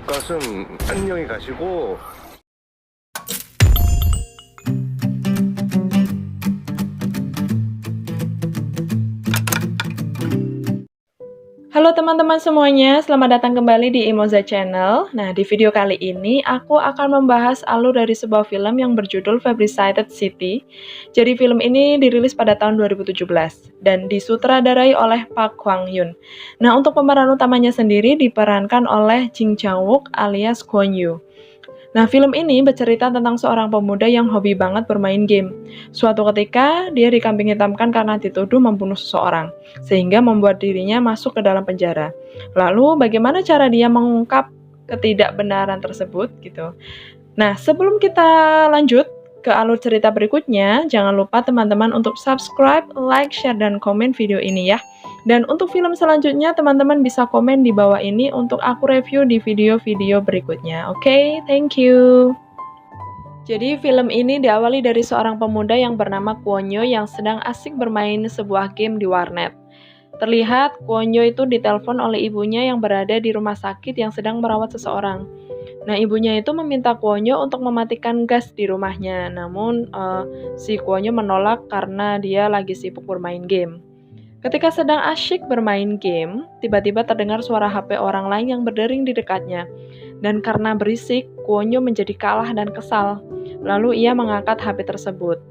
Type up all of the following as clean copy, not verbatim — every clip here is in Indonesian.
가슴 안녕히 가시고. Halo teman-teman semuanya, selamat datang kembali di Imoza Channel. Nah, di video kali ini aku akan membahas alur dari sebuah film yang berjudul Fabricated City. Jadi film ini dirilis pada tahun 2017 dan disutradarai oleh Park Kwang Yoon. Nah, untuk pemeran utamanya sendiri diperankan oleh Jin Chang Wook alias Kwon Yoo. Nah, film ini bercerita tentang seorang pemuda yang hobi banget bermain game. Suatu ketika, dia dikambing hitamkan karena dituduh membunuh seseorang, sehingga membuat dirinya masuk ke dalam penjara. Lalu, bagaimana cara dia mengungkap ketidakbenaran tersebut gitu. Nah, sebelum kita lanjut ke alur cerita berikutnya, jangan lupa teman-teman untuk subscribe, like, share, dan komen video ini ya. Dan untuk film selanjutnya, teman-teman bisa komen di bawah ini untuk aku review di video-video berikutnya. Oke, thank you. Jadi film ini diawali dari seorang pemuda yang bernama Kwon Yoo yang sedang asik bermain sebuah game di warnet. Terlihat Kwon Yoo itu ditelepon oleh ibunya yang berada di rumah sakit yang sedang merawat seseorang. Nah, ibunya itu meminta Kwon Yoo untuk mematikan gas di rumahnya. Namun, si Kwon Yoo menolak karena dia lagi sibuk bermain game. Ketika sedang asyik bermain game, tiba-tiba terdengar suara HP orang lain yang berdering di dekatnya. Dan karena berisik, Kwon Yoo menjadi kalah dan kesal. Lalu ia mengangkat HP tersebut.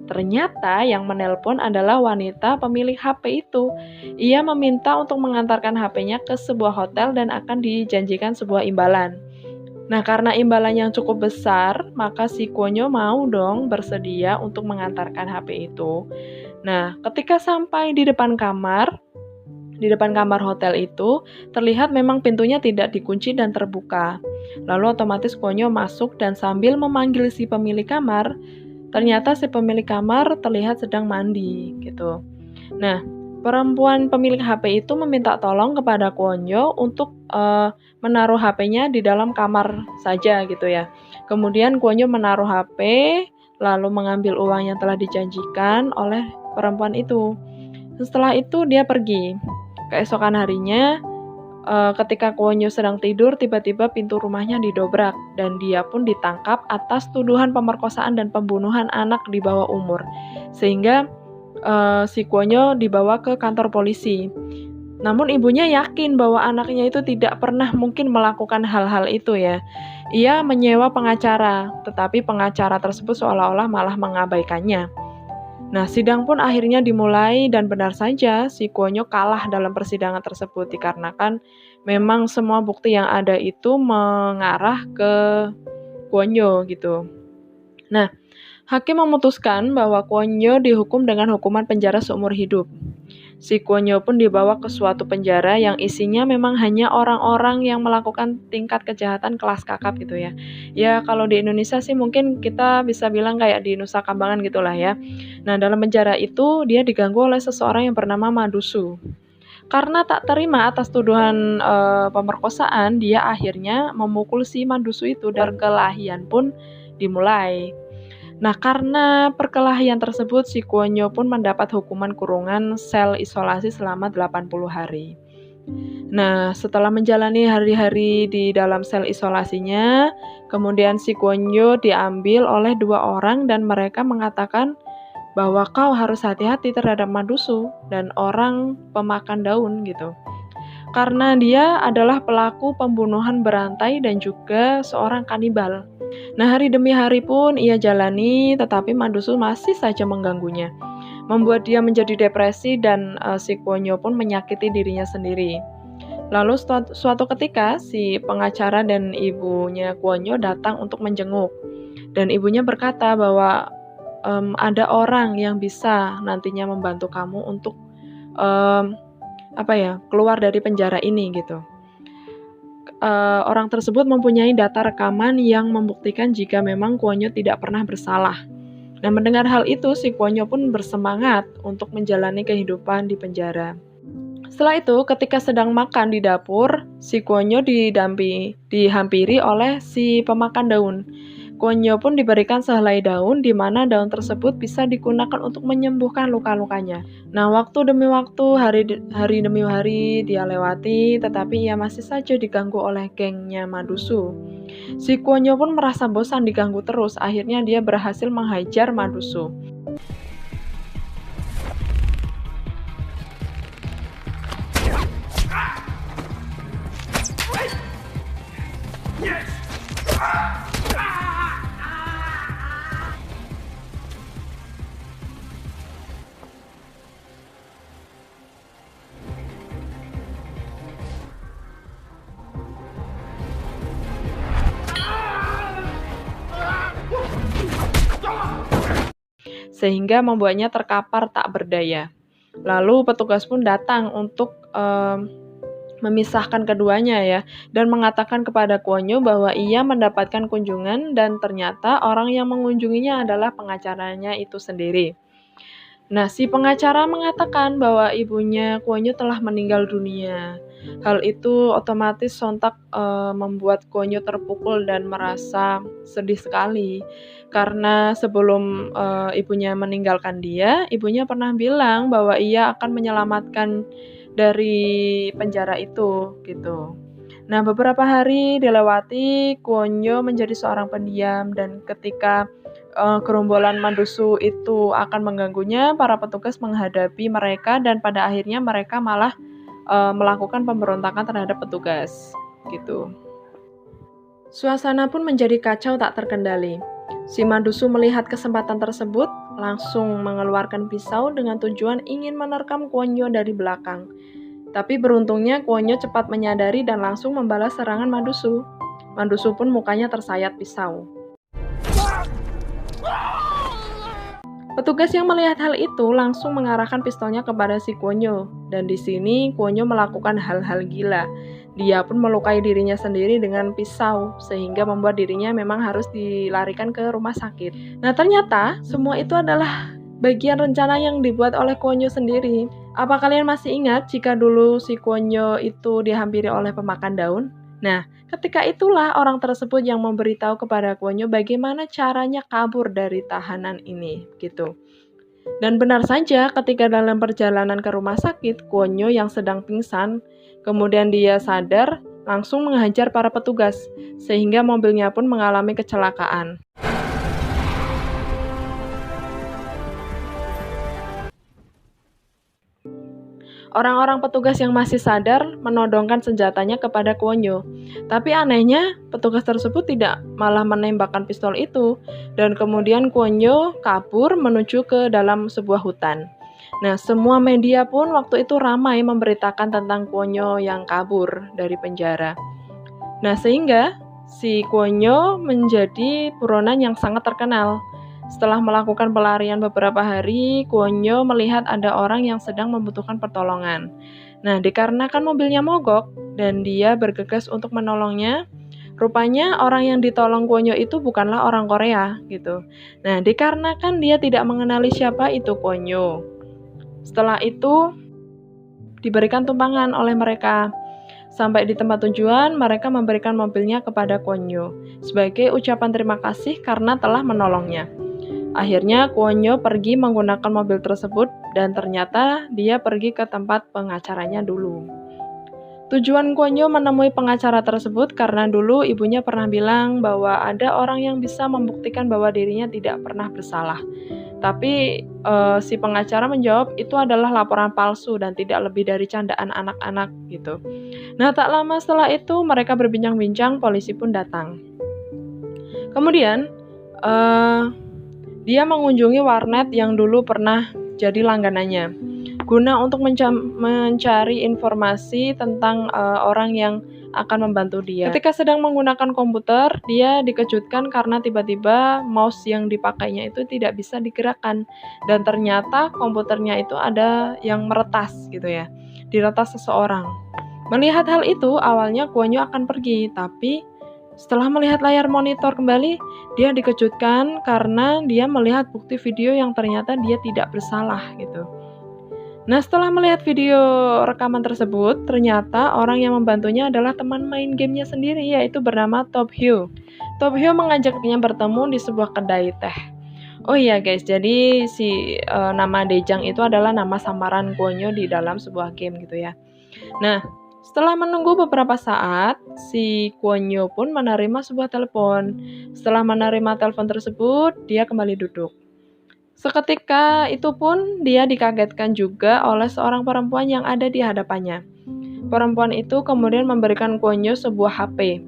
Ternyata yang menelpon adalah wanita pemilik HP itu. Ia meminta untuk mengantarkan HP-nya ke sebuah hotel dan akan dijanjikan sebuah imbalan. Nah, karena imbalan yang cukup besar, maka si Kwon Yoo mau dong bersedia untuk mengantarkan HP itu. Nah, ketika sampai di depan kamar hotel itu, terlihat memang pintunya tidak dikunci dan terbuka. Lalu otomatis Kwon Yoo masuk dan sambil memanggil si pemilik kamar, ternyata si pemilik kamar terlihat sedang mandi gitu. Nah, perempuan pemilik HP itu meminta tolong kepada Kwon Yoo untuk menaruh HP-nya di dalam kamar saja gitu ya. Kemudian Kwon Yoo menaruh HP, lalu mengambil uang yang telah dijanjikan oleh perempuan itu. Setelah itu dia pergi. Keesokan harinya, ketika Kwon Yoo sedang tidur, tiba-tiba pintu rumahnya didobrak dan dia pun ditangkap atas tuduhan pemerkosaan dan pembunuhan anak di bawah umur. Sehingga si Kwon Yoo dibawa ke kantor polisi. Namun ibunya yakin bahwa anaknya itu tidak pernah mungkin melakukan hal-hal itu ya. Ia menyewa pengacara, tetapi pengacara tersebut seolah-olah malah mengabaikannya. Nah, sidang pun akhirnya dimulai dan benar saja si Kwon Yoo kalah dalam persidangan tersebut dikarenakan memang semua bukti yang ada itu mengarah ke Kwon Yoo gitu. Nah, hakim memutuskan bahwa Kwon Yoo dihukum dengan hukuman penjara seumur hidup. Si Kwon Yoo pun dibawa ke suatu penjara yang isinya memang hanya orang-orang yang melakukan tingkat kejahatan kelas kakap gitu ya. Ya kalau di Indonesia sih mungkin kita bisa bilang kayak di Nusa Kambangan gitulah ya. Nah, dalam penjara itu dia diganggu oleh seseorang yang bernama Madusu. Karena tak terima atas tuduhan pemerkosaan, dia akhirnya memukul si Madusu itu dan perkelahian pun dimulai. Nah, karena perkelahian tersebut, si Kwon Yoo pun mendapat hukuman kurungan sel isolasi selama 80 hari. Nah, setelah menjalani hari-hari di dalam sel isolasinya, kemudian si Kwon Yoo diambil oleh dua orang dan mereka mengatakan bahwa kau harus hati-hati terhadap Madusu dan orang pemakan daun gitu. Karena dia adalah pelaku pembunuhan berantai dan juga seorang kanibal. Nah, hari demi hari pun ia jalani, tetapi Madusu masih saja mengganggunya, membuat dia menjadi depresi dan si Kwon Yoo pun menyakiti dirinya sendiri. Lalu suatu ketika si pengacara dan ibunya Kwon Yoo datang untuk menjenguk, dan ibunya berkata bahwa ada orang yang bisa nantinya membantu kamu untuk keluar dari penjara ini gitu. Orang tersebut mempunyai data rekaman yang membuktikan jika memang Kwon Yoo tidak pernah bersalah. Nah, mendengar hal itu, si Kwon Yoo pun bersemangat untuk menjalani kehidupan di penjara. Setelah itu, ketika sedang makan di dapur, si Kwon Yoo dihampiri oleh si pemakan daun. Kuonyo pun diberikan sehelai daun di mana daun tersebut bisa digunakan untuk menyembuhkan luka-lukanya. Nah, waktu demi waktu, hari demi hari dia lewati, tetapi ia masih saja diganggu oleh gengnya Madusu. Si Kuonyo pun merasa bosan diganggu terus, akhirnya dia berhasil menghajar Madusu. Sehingga membuatnya terkapar tak berdaya. Lalu petugas pun datang untuk memisahkan keduanya ya, dan mengatakan kepada Kuonyo bahwa ia mendapatkan kunjungan dan ternyata orang yang mengunjunginya adalah pengacaranya itu sendiri. Nah, si pengacara mengatakan bahwa ibunya Kuonyo telah meninggal dunia. Hal itu otomatis sontak membuat Kuonyo terpukul dan merasa sedih sekali. Karena sebelum ibunya meninggalkan dia, ibunya pernah bilang bahwa ia akan menyelamatkan dari penjara itu, gitu. Nah, beberapa hari dilewati, Kuonyo menjadi seorang pendiam dan ketika gerombolan Madusu itu akan mengganggunya, para petugas menghadapi mereka dan pada akhirnya mereka malah melakukan pemberontakan terhadap petugas, gitu. Suasana pun menjadi kacau tak terkendali. Si Madusu melihat kesempatan tersebut, langsung mengeluarkan pisau dengan tujuan ingin menerkam Kuonyo dari belakang. Tapi beruntungnya Kuonyo cepat menyadari dan langsung membalas serangan Madusu. Madusu pun mukanya tersayat pisau. Petugas yang melihat hal itu langsung mengarahkan pistolnya kepada si Kuonyo, dan di sini Kuonyo melakukan hal-hal gila. Dia pun melukai dirinya sendiri dengan pisau, sehingga membuat dirinya memang harus dilarikan ke rumah sakit. Nah, ternyata semua itu adalah bagian rencana yang dibuat oleh Kuonyo sendiri. Apa kalian masih ingat jika dulu si Kuonyo itu dihampiri oleh pemakan daun? Nah, ketika itulah orang tersebut yang memberitahu kepada Kuonyo bagaimana caranya kabur dari tahanan ini, gitu. Dan benar saja, ketika dalam perjalanan ke rumah sakit, Kuonyo yang sedang pingsan, kemudian dia sadar, langsung menghajar para petugas, sehingga mobilnya pun mengalami kecelakaan. Orang-orang petugas yang masih sadar menodongkan senjatanya kepada Kuonyo. Tapi anehnya, petugas tersebut tidak malah menembakkan pistol itu. Dan kemudian Kuonyo kabur menuju ke dalam sebuah hutan. Nah, semua media pun waktu itu ramai memberitakan tentang Kuonyo yang kabur dari penjara. Nah, sehingga si Kuonyo menjadi buronan yang sangat terkenal. Setelah melakukan pelarian beberapa hari, Kuonyo melihat ada orang yang sedang membutuhkan pertolongan. Nah, dikarenakan mobilnya mogok dan dia bergegas untuk menolongnya, rupanya orang yang ditolong Kuonyo itu bukanlah orang Korea, gitu. Nah, dikarenakan dia tidak mengenali siapa itu Kuonyo. Setelah itu, diberikan tumpangan oleh mereka. Sampai di tempat tujuan, mereka memberikan mobilnya kepada Kuonyo sebagai ucapan terima kasih karena telah menolongnya. Akhirnya Kuonyo pergi menggunakan mobil tersebut dan ternyata dia pergi ke tempat pengacaranya dulu. Tujuan Kuonyo menemui pengacara tersebut karena dulu ibunya pernah bilang bahwa ada orang yang bisa membuktikan bahwa dirinya tidak pernah bersalah. Tapi si pengacara menjawab itu adalah laporan palsu dan tidak lebih dari candaan anak-anak gitu. Nah, tak lama setelah itu mereka berbincang-bincang, polisi pun datang. Kemudian dia mengunjungi warnet yang dulu pernah jadi langganannya, guna untuk mencari informasi tentang orang yang akan membantu dia. Ketika sedang menggunakan komputer, dia dikejutkan karena tiba-tiba mouse yang dipakainya itu tidak bisa digerakkan. Dan ternyata komputernya itu ada yang meretas gitu ya, diretas seseorang. Melihat hal itu, awalnya Kuonyo akan pergi, tapi setelah melihat layar monitor kembali, dia dikejutkan karena dia melihat bukti video yang ternyata dia tidak bersalah gitu. Nah, setelah melihat video rekaman tersebut, ternyata orang yang membantunya adalah teman main gamenya sendiri, yaitu bernama Top Hyo. Top Hyo mengajaknya bertemu di sebuah kedai teh. Oh iya guys, jadi nama Dejang itu adalah nama samaran Kwonyo di dalam sebuah game gitu ya. Nah, setelah menunggu beberapa saat, si Kwonyo pun menerima sebuah telepon. Setelah menerima telepon tersebut, dia kembali duduk. Seketika itu pun dia dikagetkan juga oleh seorang perempuan yang ada di hadapannya. Perempuan itu kemudian memberikan Kwonyo sebuah HP.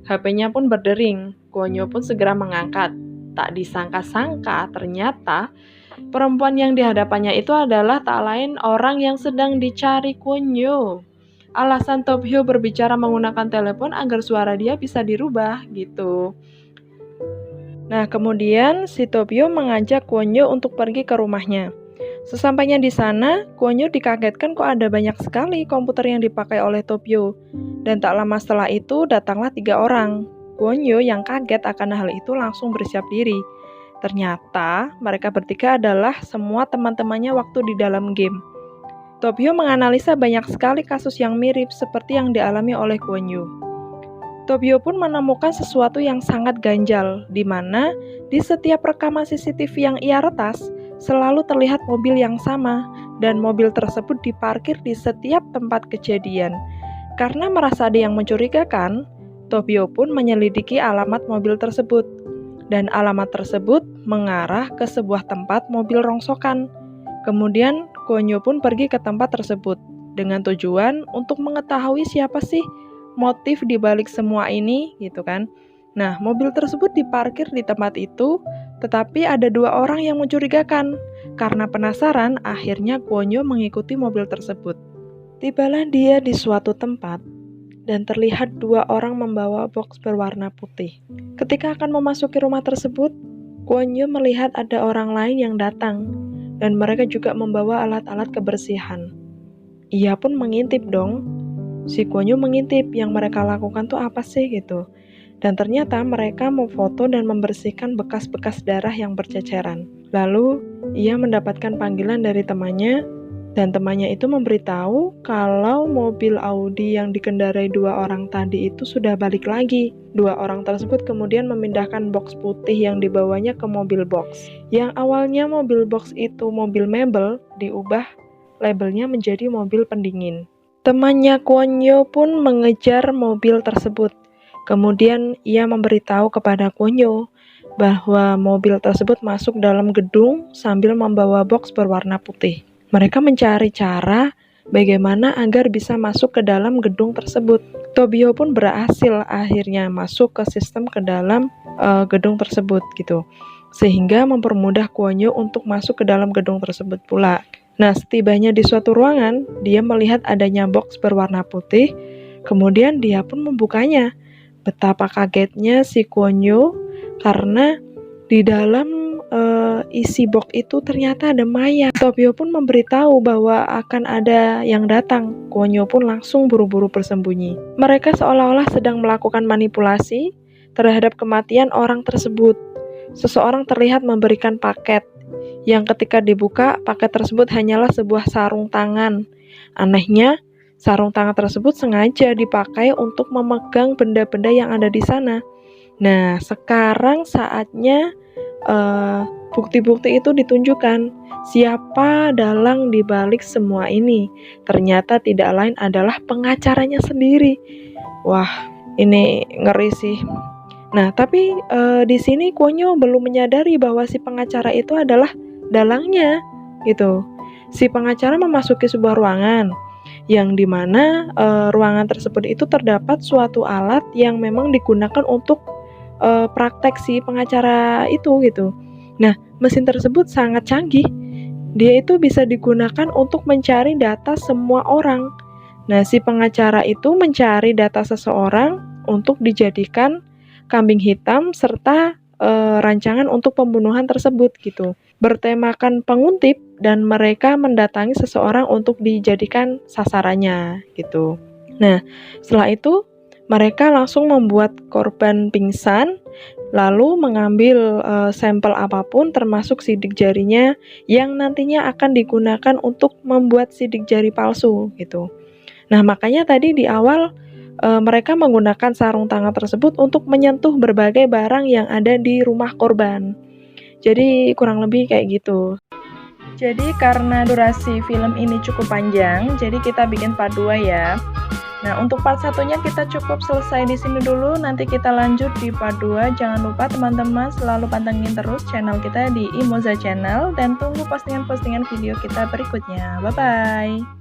HP-nya pun berdering. Kwonyo pun segera mengangkat. Tak disangka-sangka ternyata perempuan yang di hadapannya itu adalah tak lain orang yang sedang dicari Kwonyo. Alasan Top Hyo berbicara menggunakan telepon agar suara dia bisa dirubah gitu. Nah, kemudian si Top Hyo mengajak Kwonyo untuk pergi ke rumahnya. Sesampainya di sana, Kwonyo dikagetkan kok ada banyak sekali komputer yang dipakai oleh Top Hyo. Dan tak lama setelah itu datanglah 3 orang. Kwonyo yang kaget akan hal itu langsung bersiap diri. Ternyata mereka bertiga adalah semua teman-temannya waktu di dalam game. Top Hyo menganalisa banyak sekali kasus yang mirip seperti yang dialami oleh Kwonyo. Top Hyo pun menemukan sesuatu yang sangat ganjal, di mana di setiap rekaman CCTV yang ia retas, selalu terlihat mobil yang sama, dan mobil tersebut diparkir di setiap tempat kejadian. Karena merasa ada yang mencurigakan, Top Hyo pun menyelidiki alamat mobil tersebut, dan alamat tersebut mengarah ke sebuah tempat mobil rongsokan. Kemudian Kwonyo pun pergi ke tempat tersebut dengan tujuan untuk mengetahui siapa sih motif di balik semua ini gitu kan. Nah, mobil tersebut diparkir di tempat itu, tetapi ada 2 orang yang mencurigakan. Karena penasaran, akhirnya Kwonyo mengikuti mobil tersebut. Tibalah dia di suatu tempat dan terlihat 2 orang membawa box berwarna putih. Ketika akan memasuki rumah tersebut, Kwonyo melihat ada orang lain yang datang dan mereka juga membawa alat-alat kebersihan. Ia pun mengintip dong. Si Kwonyo mengintip yang mereka lakukan tuh apa sih gitu. Dan ternyata mereka memfoto dan membersihkan bekas-bekas darah yang berceceran. Lalu ia mendapatkan panggilan dari temannya, dan temannya itu memberitahu kalau mobil Audi yang dikendarai 2 orang tadi itu sudah balik lagi. 2 orang tersebut kemudian memindahkan box putih yang dibawanya ke mobil box. Yang awalnya mobil box itu mobil mebel, diubah labelnya menjadi mobil pendingin. Temannya Kwonyo pun mengejar mobil tersebut. Kemudian ia memberitahu kepada Kwonyo bahwa mobil tersebut masuk dalam gedung sambil membawa box berwarna putih. Mereka mencari cara bagaimana agar bisa masuk ke dalam gedung tersebut. Top Hyo pun berhasil akhirnya masuk ke sistem ke dalam gedung tersebut gitu. Sehingga mempermudah Kwonyo untuk masuk ke dalam gedung tersebut pula. Nah, setibanya di suatu ruangan, dia melihat adanya box berwarna putih, kemudian dia pun membukanya. Betapa kagetnya si Kwonyo karena di dalam isi box itu ternyata ada mayat. Top Hyo pun memberitahu bahwa akan ada yang datang. Kwonyo pun langsung buru-buru bersembunyi. Mereka seolah-olah sedang melakukan manipulasi terhadap kematian orang tersebut. Seseorang terlihat memberikan paket, yang ketika dibuka, paket tersebut hanyalah sebuah sarung tangan. Anehnya, sarung tangan tersebut sengaja dipakai untuk memegang benda-benda yang ada di sana. Nah, sekarang saatnya bukti-bukti itu ditunjukkan. Siapa dalang di balik semua ini? Ternyata tidak lain adalah pengacaranya sendiri. Wah, ini ngeri sih. Nah, tapi di sini Kwonyo belum menyadari bahwa si pengacara itu adalah dalangnya, gitu. Si pengacara memasuki sebuah ruangan, yang dimana ruangan tersebut itu terdapat suatu alat yang memang digunakan untuk praktek si pengacara itu, gitu. Nah, mesin tersebut sangat canggih. Dia itu bisa digunakan untuk mencari data semua orang. Nah, si pengacara itu mencari data seseorang untuk dijadikan kambing hitam serta rancangan untuk pembunuhan tersebut gitu. Bertemakan penguntip dan mereka mendatangi seseorang untuk dijadikan sasarannya gitu. Nah, setelah itu mereka langsung membuat korban pingsan lalu mengambil sampel apapun termasuk sidik jarinya yang nantinya akan digunakan untuk membuat sidik jari palsu gitu. Nah, makanya tadi di awal mereka menggunakan sarung tangan tersebut untuk menyentuh berbagai barang yang ada di rumah korban. Jadi kurang lebih kayak gitu. Jadi karena durasi film ini cukup panjang, jadi kita bikin part 2 ya. Nah, untuk part satunya kita cukup selesai di sini dulu, nanti kita lanjut di part 2. Jangan lupa teman-teman selalu pantengin terus channel kita di Imoza Channel dan tunggu postingan-postingan video kita berikutnya. Bye-bye!